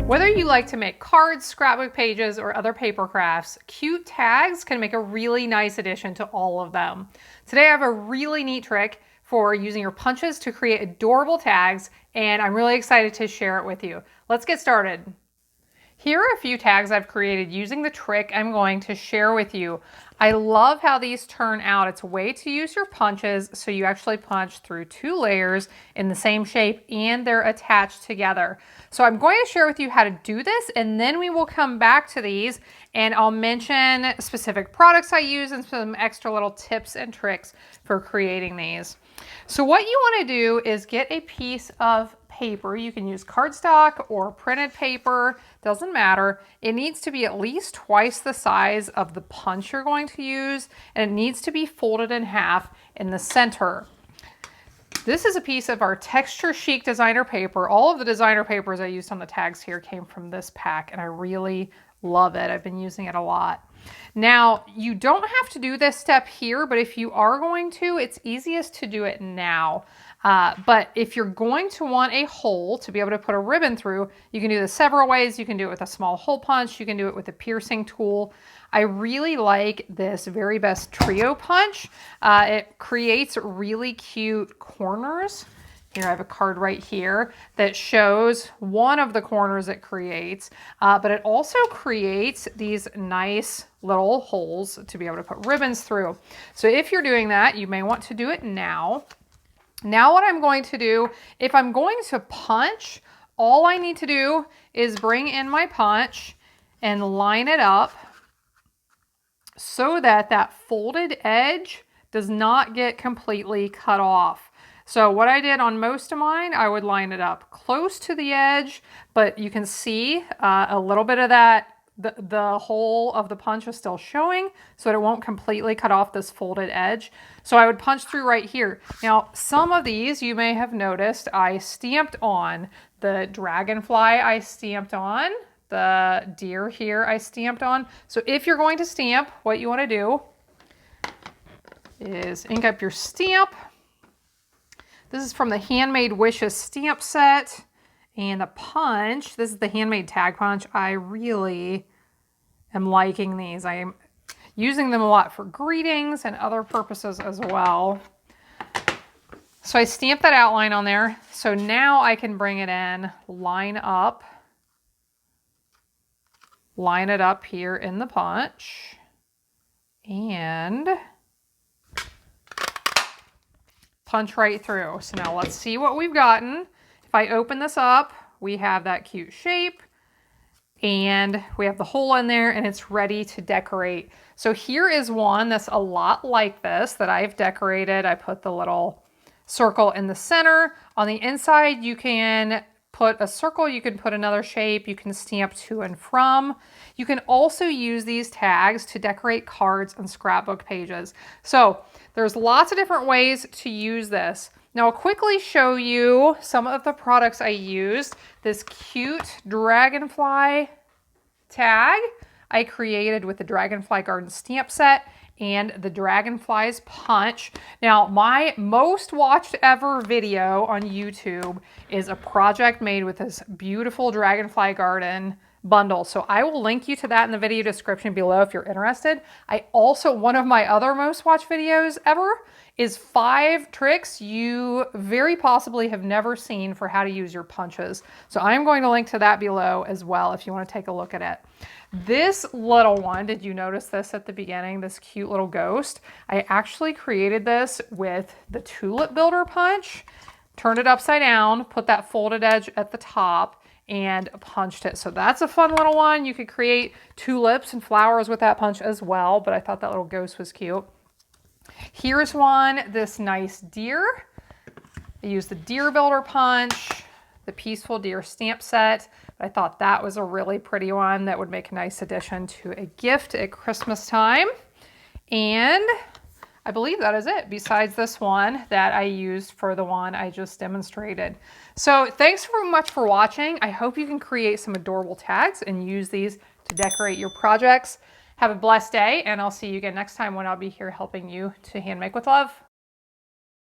Whether you like to make cards, scrapbook pages, or other paper crafts, cute tags can make a really nice addition to all of them. Today I have a really neat trick for using your punches to create adorable tags, and I'm really excited to share it with you. Let's get started. Here are a few tags I've created using the trick I'm going to share with you. I love how these turn out. It's a way to use your punches so you actually punch through two layers in the same shape and they're attached together. So I'm going to share with you how to do this, and then we will come back to these and I'll mention specific products I use and some extra little tips and tricks for creating these. So what you want to do is get a piece of paper. You can use cardstock or printed paper, doesn't matter. It needs to be at least twice the size of the punch you're going to use, and it needs to be folded in half in the center. This is a piece of our Texture Chic designer paper. All of the designer papers I used on the tags here came from this pack, and I really love it. I've been using it a lot. Now, you don't have to do this step here, but if you are going to, it's easiest to do it now. But if you're going to want a hole to be able to put a ribbon through, you can do this several ways. You can do it with a small hole punch. You can do it with a piercing tool. I really like this Very Best Trio punch. It creates really cute corners. Here I have a card right here that shows one of the corners it creates, but it also creates these nice little holes to be able to put ribbons through. So if you're doing that, you may want to do it now. Now what I'm going to do, if I'm going to punch, all I need to do is bring in my punch and line it up so that that folded edge does not get completely cut off. So what I did on most of mine, I would line it up close to the edge, but you can see a little bit of that, the hole of the punch is still showing, so it won't completely cut off this folded edge. So I would punch through right here. Now, some of these you may have noticed I stamped on. The dragonfly I stamped on, the deer here I stamped on. So if you're going to stamp, what you want to do is ink up your stamp. This is from the Handmade Wishes stamp set. And the punch, this is the handmade tag punch. I really am liking these. I am using them a lot for greetings and other purposes as well. So I stamped that outline on there. So now I can bring it in, line it up here in the punch, and punch right through. So now let's see what we've gotten. If I open this up, we have that cute shape and we have the hole in there and it's ready to decorate. So here is one that's a lot like this that I've decorated. I put the little circle in the center. On the inside, you can put a circle, you can put another shape, you can stamp to and from. You can also use these tags to decorate cards and scrapbook pages. So there's lots of different ways to use this. Now I'll quickly show you some of the products I used. This cute dragonfly tag I created with the Dragonfly Garden stamp set and the Dragonflies punch. Now my most watched ever video on YouTube is a project made with this beautiful Dragonfly Garden bundle. So I will link you to that in the video description below if you're interested. One of my other most watched videos ever is 5 tricks you very possibly have never seen for how to use your punches. So I'm going to link to that below as well if you want to take a look at it. This little one, did you notice this at the beginning? This cute little ghost. I actually created this with the tulip builder punch, turned it upside down, put that folded edge at the top, and punched it. So that's a fun little one. You could create tulips and flowers with that punch as well, but I thought that little ghost was cute. Here's one, this nice deer. I used the deer builder punch, the Peaceful Deer stamp set. I thought that was a really pretty one that would make a nice addition to a gift at Christmas time. And I believe that is it, besides this one that I used for the one I just demonstrated. So thanks very much for watching. I hope you can create some adorable tags and use these to decorate your projects. Have a blessed day, and I'll see you again next time when I'll be here helping you to hand make with love.